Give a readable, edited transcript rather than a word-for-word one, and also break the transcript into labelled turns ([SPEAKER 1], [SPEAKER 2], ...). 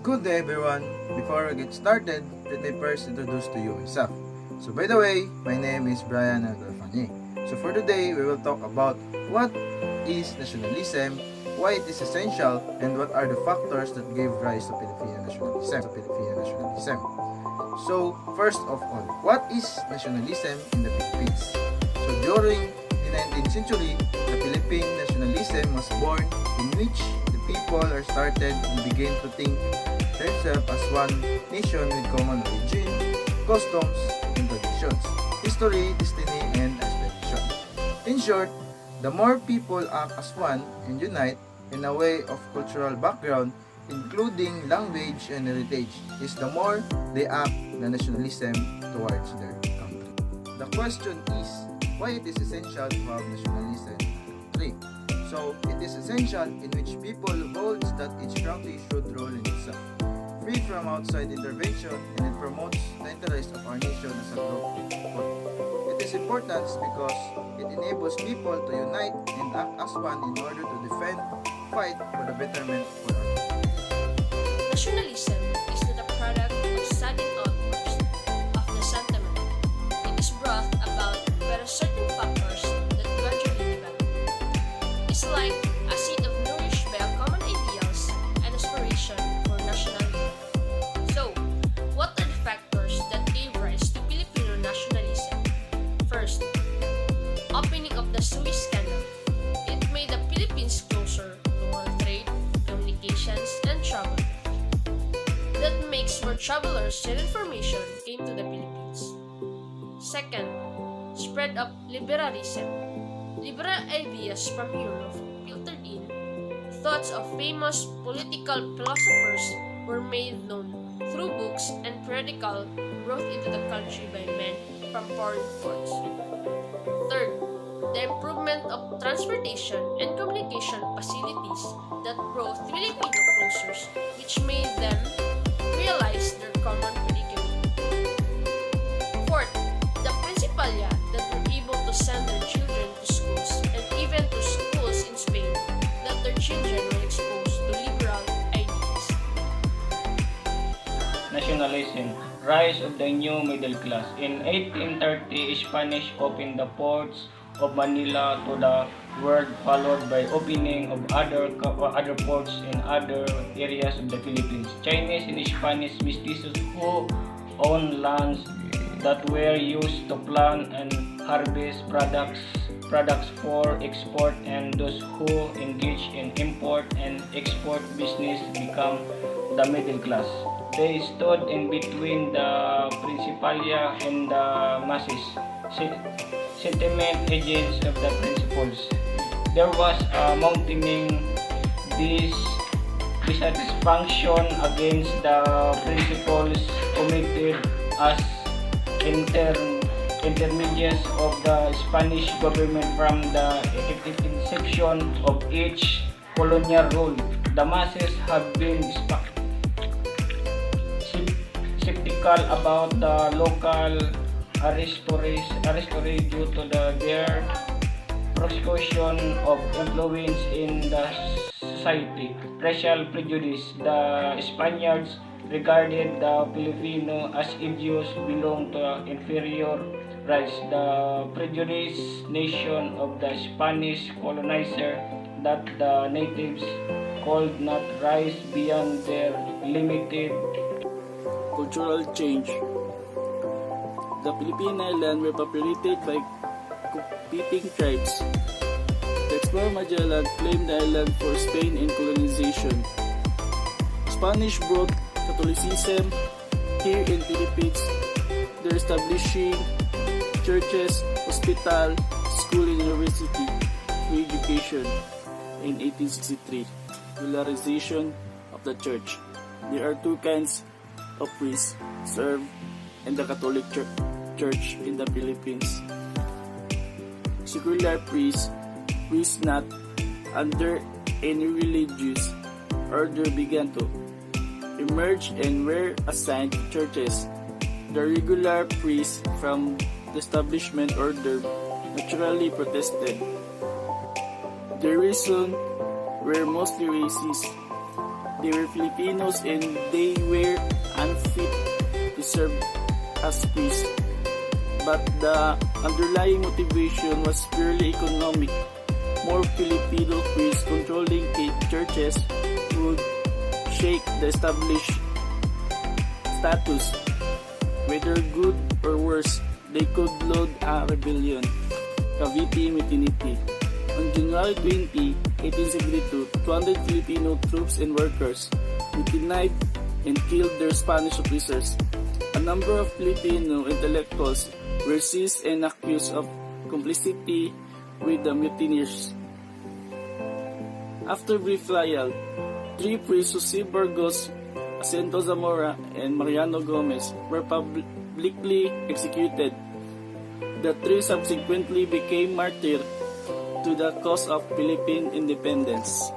[SPEAKER 1] Good day everyone. Before we get started, let me first introduce to you myself. So by the way, my name is Brian Algarfani. So for today, we will talk about what is nationalism, why it is essential, and what are the factors that gave rise to Filipino nationalism. So first of all, what is nationalism in the Philippines? So during the 19th century, the Philippine nationalism was born, in which the people are started and began to think themselves as one nation with common origin, customs, and traditions, history, destiny, and aspiration. In short, the more people act as one and unite in a way of cultural background, including language and heritage, is the more they act the nationalism towards their country. The question is, why it is essential to have nationalism in a country? So, it is essential in which people holds that each country should rule in itself, free from outside intervention, and it promotes the interest of our nation as a group of people. It is important because it enables people to unite and act as one in order to defend, fight for the betterment for our country.
[SPEAKER 2] Nationalism is not a product of sudden outburst of the sentiment. It is brought about by certain factors that gradually develop. It's like a seed of nourished by a common ideals and aspiration for national unity. So, what are the factors that gave rise to Filipino nationalism? First, opening of the Suez Canal. It made the Philippines closer to world trade, communications, and travel. That makes more travelers and information came to the Philippines. Second, spread of liberalism. Liberal ideas from Europe filtered in. Thoughts of famous political philosophers were made known through books and periodical brought into the country by men from foreign ports. Third, the improvement of transportation and communication facilities that brought Filipino closer, which made them realize their common predicament. Fourth, the Principalia that were able to send their children to schools and even to schools in Spain, that their children were exposed to liberal ideas.
[SPEAKER 3] Nationalism, rise of the new middle class. In 1830, Spanish opened the ports of Manila to the world, followed by opening of other ports in other areas of the Philippines. Chinese and Spanish mestizos who owned lands that were used to plant and harvest products for export, and those who engage in import and export business become the middle class. They stood in between the Principalia and the masses, sentiment agents of the principles. There was a mounting dissatisfaction against the principles committed as intermediates of the Spanish government from the inception of each colonial rule. The masses have been skeptical about the local aristocracy due to their prosecution of influence in the society. Racial prejudice. The Spaniards regarded the Filipino as idiots belong to inferior race. The prejudiced nation of the Spanish colonizer that the natives could not rise beyond their limited
[SPEAKER 4] cultural change. The Philippine islands were populated by competing tribes. The explorer Magellan claimed the island for Spain in colonization. Spanish brought Catholicism here in Philippines. They're establishing churches, hospital, school, and university for education in 1863. Regularization of the church. There are two kinds of priests served in the Catholic Church in the Philippines. Secular priests not under any religious order began to emerge and were assigned to churches. The regular priests from the establishment order naturally protested. The reason were mostly racist. They were Filipinos and they were unfit to serve as priests. But the underlying motivation was purely economic. More Filipino priests controlling churches would shake the established status. Whether good or worse, they could load a rebellion. Cavite Mutiny. On January 20, 1872, 200 Filipino troops and workers mutinied and killed their Spanish officers. A number of Filipino intellectuals were seized and accused of complicity with the mutineers. After brief trial, 3 priests, Jose Burgos, Jacinto Zamora, and Mariano Gomez, were publicly executed. The 3 subsequently became martyrs to the cause of Philippine independence.